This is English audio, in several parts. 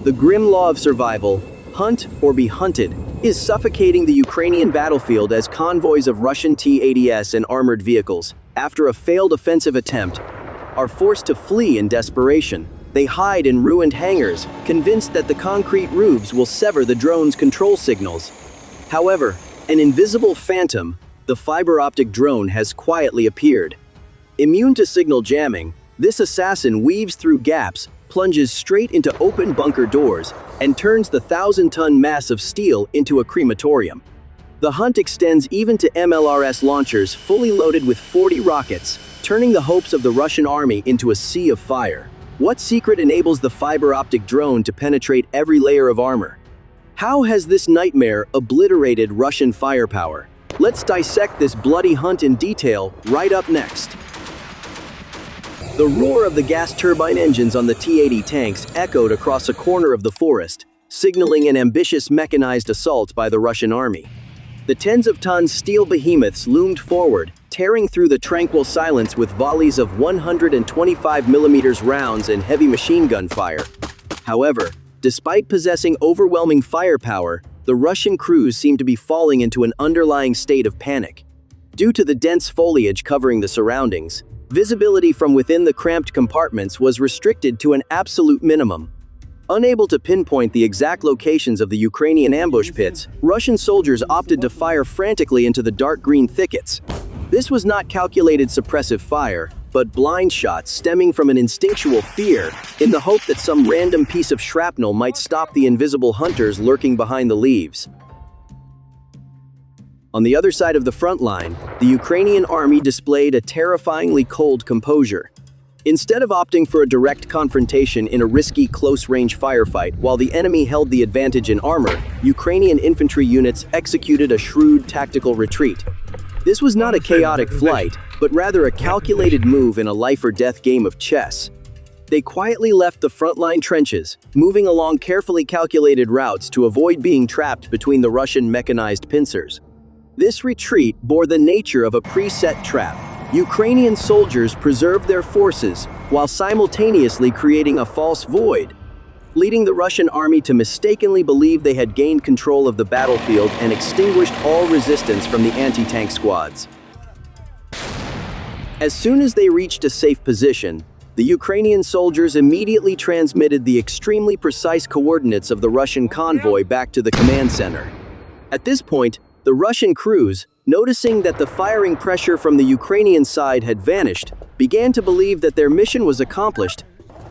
The grim law of survival, hunt or be hunted, is suffocating the Ukrainian battlefield as convoys of Russian T-80s and armored vehicles, after a failed offensive attempt, are forced to flee in desperation. They hide in ruined hangars, convinced that the concrete roofs will sever the drone's control signals. However, an invisible phantom, the fiber-optic drone, has quietly appeared. Immune to signal jamming, this assassin weaves through gaps, plunges straight into open bunker doors, and turns the 1,000-ton mass of steel into a crematorium. The hunt extends even to MLRS launchers fully loaded with 40 rockets, turning the hopes of the Russian army into a sea of fire. What secret enables the fiber-optic drone to penetrate every layer of armor? How has this nightmare obliterated Russian firepower? Let's dissect this bloody hunt in detail right up next. The roar of the gas turbine engines on the T-80 tanks echoed across a corner of the forest, signaling an ambitious mechanized assault by the Russian army. The tens of tons steel behemoths loomed forward, tearing through the tranquil silence with volleys of 125mm rounds and heavy machine gun fire. However, despite possessing overwhelming firepower, the Russian crews seemed to be falling into an underlying state of panic. Due to the dense foliage covering the surroundings, visibility from within the cramped compartments was restricted to an absolute minimum. Unable to pinpoint the exact locations of the Ukrainian ambush pits, Russian soldiers opted to fire frantically into the dark green thickets. This was not calculated suppressive fire, but blind shots stemming from an instinctual fear, in the hope that some random piece of shrapnel might stop the invisible hunters lurking behind the leaves. On the other side of the front line, the Ukrainian army displayed a terrifyingly cold composure. Instead of opting for a direct confrontation in a risky close-range firefight while the enemy held the advantage in armor, Ukrainian infantry units executed a shrewd tactical retreat. This was not a chaotic flight, but rather a calculated move in a life-or-death game of chess. They quietly left the frontline trenches, moving along carefully calculated routes to avoid being trapped between the Russian mechanized pincers. This retreat bore the nature of a preset trap. Ukrainian soldiers preserved their forces while simultaneously creating a false void, leading the Russian army to mistakenly believe they had gained control of the battlefield and extinguished all resistance from the anti-tank squads. As soon as they reached a safe position, the Ukrainian soldiers immediately transmitted the extremely precise coordinates of the Russian convoy back to the command center. At this point, the Russian crews, noticing that the firing pressure from the Ukrainian side had vanished, began to believe that their mission was accomplished,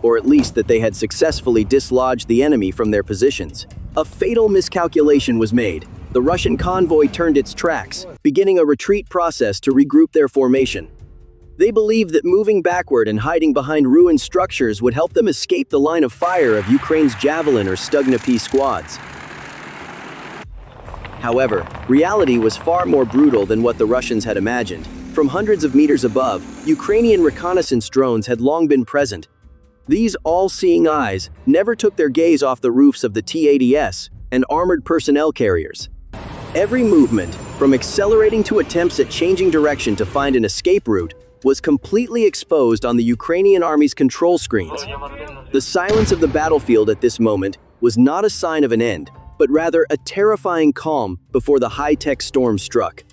or at least that they had successfully dislodged the enemy from their positions. A fatal miscalculation was made. The Russian convoy turned its tracks, beginning a retreat process to regroup their formation. They believed that moving backward and hiding behind ruined structures would help them escape the line of fire of Ukraine's Javelin or Stugna-P squads. However, reality was far more brutal than what the Russians had imagined. From hundreds of meters above, Ukrainian reconnaissance drones had long been present. These all-seeing eyes never took their gaze off the roofs of the T-80s and armored personnel carriers. Every movement, from accelerating to attempts at changing direction to find an escape route, was completely exposed on the Ukrainian army's control screens. The silence of the battlefield at this moment was not a sign of an end, but rather a terrifying calm before the high-tech storm struck.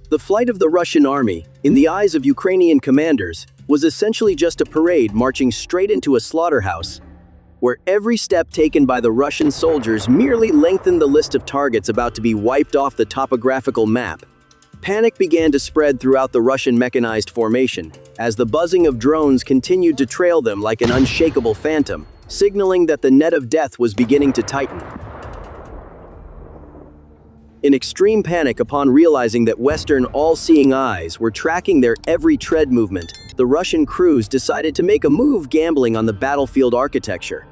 The flight of the Russian army, in the eyes of Ukrainian commanders, was essentially just a parade marching straight into a slaughterhouse, where every step taken by the Russian soldiers merely lengthened the list of targets about to be wiped off the topographical map. Panic began to spread throughout the Russian mechanized formation, as the buzzing of drones continued to trail them like an unshakable phantom, signaling that the net of death was beginning to tighten. In extreme panic upon realizing that Western all-seeing eyes were tracking their every tread movement, the Russian crews decided to make a move gambling on the battlefield architecture.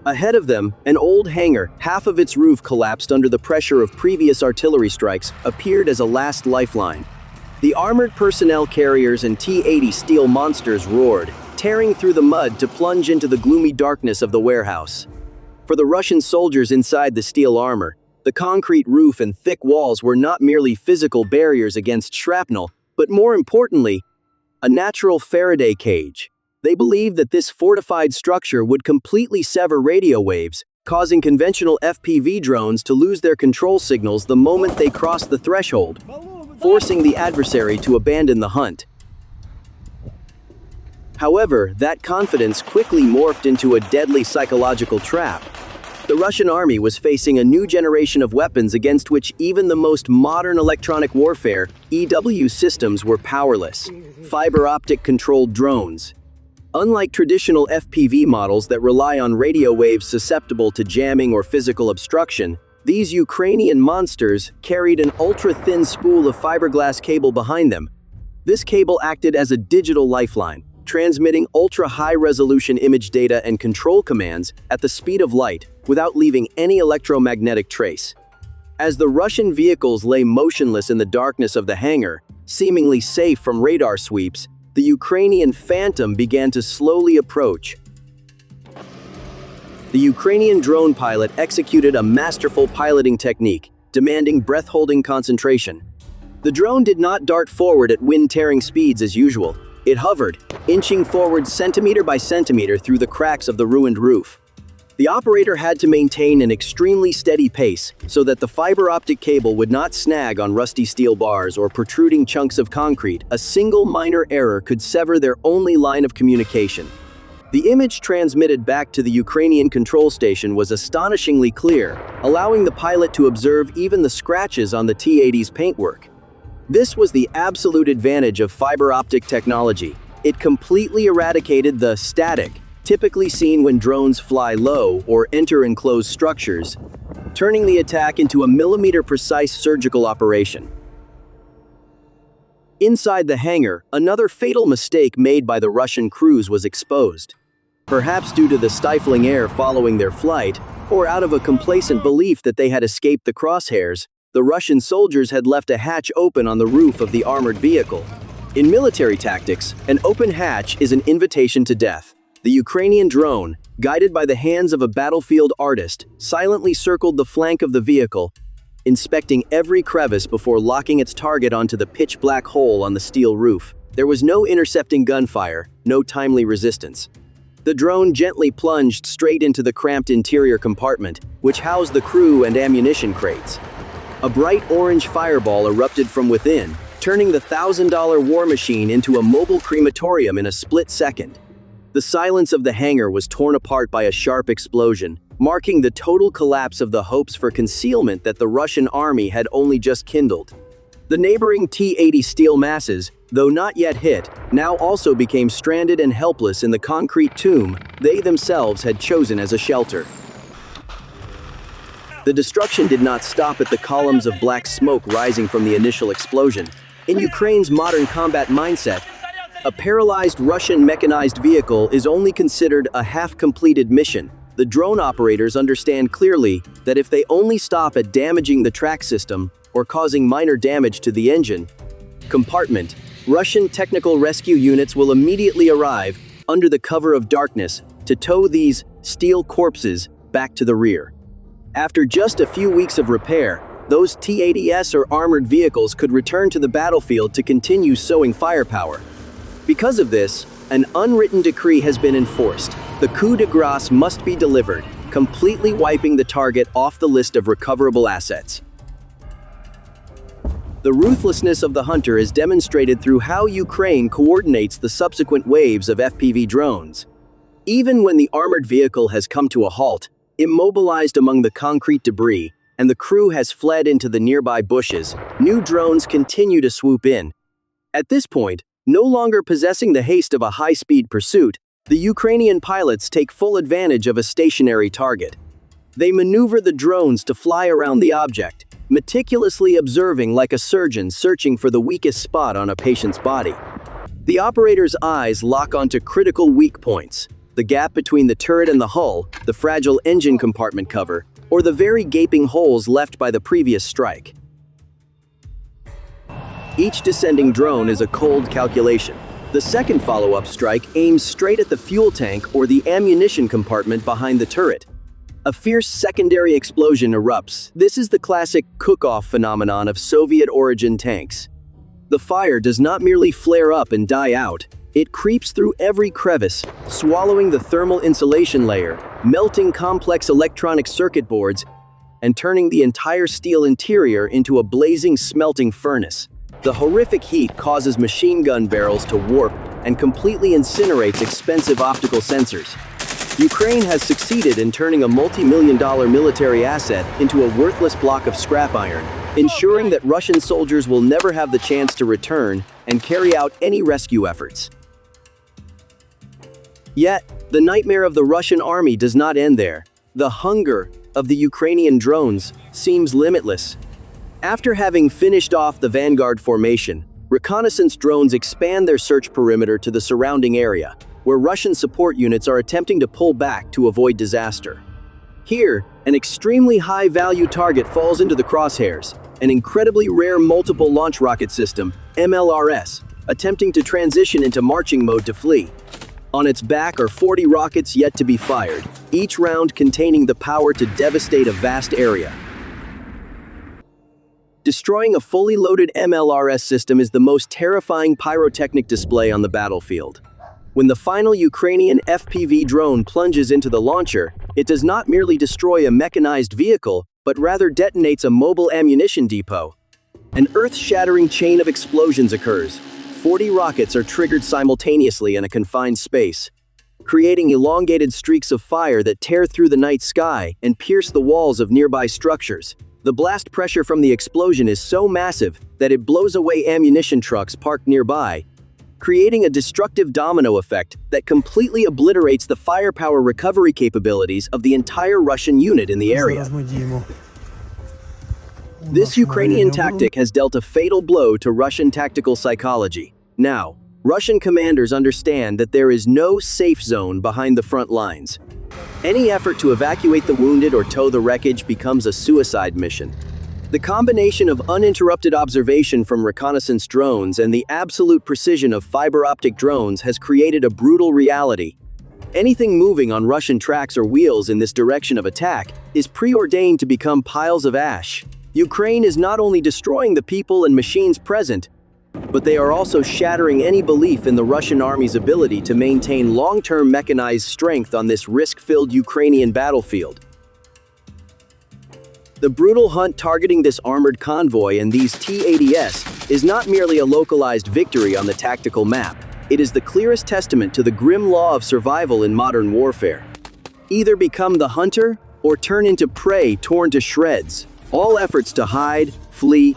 Ahead of them, an old hangar, half of its roof collapsed under the pressure of previous artillery strikes, appeared as a last lifeline. The armored personnel carriers and T-80 steel monsters roared, tearing through the mud to plunge into the gloomy darkness of the warehouse. For the Russian soldiers inside the steel armor, the concrete roof and thick walls were not merely physical barriers against shrapnel, but more importantly, a natural Faraday cage. They believed that this fortified structure would completely sever radio waves, causing conventional FPV drones to lose their control signals the moment they cross the threshold, forcing the adversary to abandon the hunt. However, that confidence quickly morphed into a deadly psychological trap. The Russian army was facing a new generation of weapons against which even the most modern electronic warfare (EW) systems were powerless. Fiber-optic controlled drones. Unlike traditional FPV models that rely on radio waves susceptible to jamming or physical obstruction, these Ukrainian monsters carried an ultra-thin spool of fiberglass cable behind them. This cable acted as a digital lifeline, transmitting ultra-high-resolution image data and control commands at the speed of light without leaving any electromagnetic trace. As the Russian vehicles lay motionless in the darkness of the hangar, seemingly safe from radar sweeps, the Ukrainian Phantom began to slowly approach. The Ukrainian drone pilot executed a masterful piloting technique, demanding breath-holding concentration. The drone did not dart forward at wind-tearing speeds as usual. It hovered, inching forward centimeter by centimeter through the cracks of the ruined roof. The operator had to maintain an extremely steady pace so that the fiber-optic cable would not snag on rusty steel bars or protruding chunks of concrete. A single minor error could sever their only line of communication. The image transmitted back to the Ukrainian control station was astonishingly clear, allowing the pilot to observe even the scratches on the T-80's paintwork. This was the absolute advantage of fiber-optic technology. It completely eradicated the static, typically seen when drones fly low or enter enclosed structures, turning the attack into a millimeter-precise surgical operation. Inside the hangar, another fatal mistake made by the Russian crews was exposed. Perhaps due to the stifling air following their flight, or out of a complacent belief that they had escaped the crosshairs, the Russian soldiers had left a hatch open on the roof of the armored vehicle. In military tactics, an open hatch is an invitation to death. The Ukrainian drone, guided by the hands of a battlefield artist, silently circled the flank of the vehicle, inspecting every crevice before locking its target onto the pitch-black hole on the steel roof. There was no intercepting gunfire, no timely resistance. The drone gently plunged straight into the cramped interior compartment, which housed the crew and ammunition crates. A bright orange fireball erupted from within, turning the $1,000 war machine into a mobile crematorium in a split second. The silence of the hangar was torn apart by a sharp explosion, marking the total collapse of the hopes for concealment that the Russian army had only just kindled. The neighboring T-80 steel masses, though not yet hit, now also became stranded and helpless in the concrete tomb they themselves had chosen as a shelter. The destruction did not stop at the columns of black smoke rising from the initial explosion. In Ukraine's modern combat mindset, a paralyzed Russian mechanized vehicle is only considered a half-completed mission. The drone operators understand clearly that if they only stop at damaging the track system or causing minor damage to the engine compartment, Russian technical rescue units will immediately arrive under the cover of darkness to tow these steel corpses back to the rear. After just a few weeks of repair, those T-80s or armored vehicles could return to the battlefield to continue sowing firepower. Because of this, an unwritten decree has been enforced. The coup de grâce must be delivered, completely wiping the target off the list of recoverable assets. The ruthlessness of the hunter is demonstrated through how Ukraine coordinates the subsequent waves of FPV drones. Even when the armored vehicle has come to a halt, immobilized among the concrete debris, and the crew has fled into the nearby bushes, new drones continue to swoop in. At this point, no longer possessing the haste of a high-speed pursuit, the Ukrainian pilots take full advantage of a stationary target. They maneuver the drones to fly around the object, meticulously observing like a surgeon searching for the weakest spot on a patient's body. The operator's eyes lock onto critical weak points: the gap between the turret and the hull, the fragile engine compartment cover, or the very gaping holes left by the previous strike. Each descending drone is a cold calculation. The second follow-up strike aims straight at the fuel tank or the ammunition compartment behind the turret. A fierce secondary explosion erupts. This is the classic cook-off phenomenon of Soviet-origin tanks. The fire does not merely flare up and die out. It creeps through every crevice, swallowing the thermal insulation layer, melting complex electronic circuit boards and turning the entire steel interior into a blazing smelting furnace. The horrific heat causes machine gun barrels to warp and completely incinerates expensive optical sensors. Ukraine has succeeded in turning a multi-million-dollar military asset into a worthless block of scrap iron, ensuring that Russian soldiers will never have the chance to return and carry out any rescue efforts. Yet, the nightmare of the Russian army does not end there. The hunger of the Ukrainian drones seems limitless. After having finished off the vanguard formation, reconnaissance drones expand their search perimeter to the surrounding area, where Russian support units are attempting to pull back to avoid disaster. Here, an extremely high-value target falls into the crosshairs, an incredibly rare multiple launch rocket system, MLRS, attempting to transition into marching mode to flee. On its back are 40 rockets yet to be fired, each round containing the power to devastate a vast area. Destroying a fully loaded MLRS system is the most terrifying pyrotechnic display on the battlefield. When the final Ukrainian FPV drone plunges into the launcher, it does not merely destroy a mechanized vehicle, but rather detonates a mobile ammunition depot. An earth-shattering chain of explosions occurs. 40 rockets are triggered simultaneously in a confined space, creating elongated streaks of fire that tear through the night sky and pierce the walls of nearby structures. The blast pressure from the explosion is so massive that it blows away ammunition trucks parked nearby, creating a destructive domino effect that completely obliterates the firepower recovery capabilities of the entire Russian unit in the area. This Ukrainian tactic has dealt a fatal blow to Russian tactical psychology. Now, Russian commanders understand that there is no safe zone behind the front lines. Any effort to evacuate the wounded or tow the wreckage becomes a suicide mission. The combination of uninterrupted observation from reconnaissance drones and the absolute precision of fiber-optic drones has created a brutal reality. Anything moving on Russian tracks or wheels in this direction of attack is preordained to become piles of ash. Ukraine is not only destroying the people and machines present, but they are also shattering any belief in the Russian army's ability to maintain long-term mechanized strength on this risk-filled Ukrainian battlefield. The brutal hunt targeting this armored convoy and these T-80s is not merely a localized victory on the tactical map. It is the clearest testament to the grim law of survival in modern warfare. Either become the hunter or turn into prey torn to shreds. All efforts to hide, flee,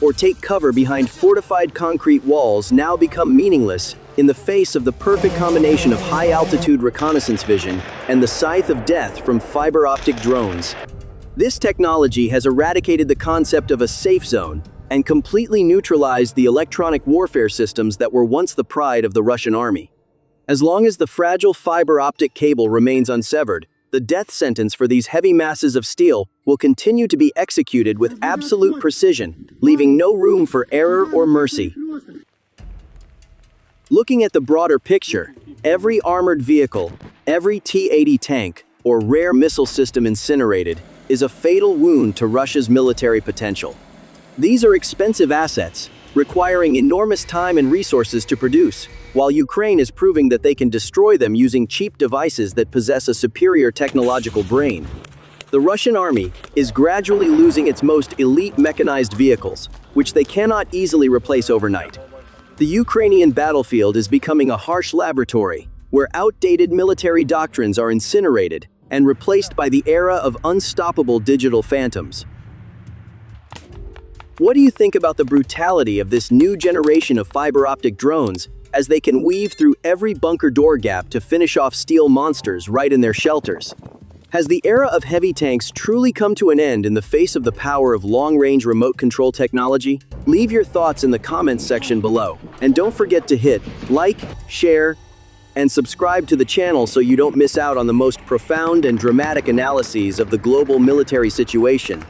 or take cover behind fortified concrete walls now become meaningless in the face of the perfect combination of high-altitude reconnaissance vision and the scythe of death from fiber-optic drones. This technology has eradicated the concept of a safe zone and completely neutralized the electronic warfare systems that were once the pride of the Russian army. As long as the fragile fiber-optic cable remains unsevered, the death sentence for these heavy masses of steel will continue to be executed with absolute precision, leaving no room for error or mercy. Looking at the broader picture, every armored vehicle, every T-80 tank, or rare missile system incinerated is a fatal wound to Russia's military potential. These are expensive assets, requiring enormous time and resources to produce, while Ukraine is proving that they can destroy them using cheap devices that possess a superior technological brain. The Russian army is gradually losing its most elite mechanized vehicles, which they cannot easily replace overnight. The Ukrainian battlefield is becoming a harsh laboratory, where outdated military doctrines are incinerated and replaced by the era of unstoppable digital phantoms. What do you think about the brutality of this new generation of fiber-optic drones as they can weave through every bunker door gap to finish off steel monsters right in their shelters? Has the era of heavy tanks truly come to an end in the face of the power of long-range remote control technology? Leave your thoughts in the comments section below. And don't forget to hit like, share, and subscribe to the channel so you don't miss out on the most profound and dramatic analyses of the global military situation.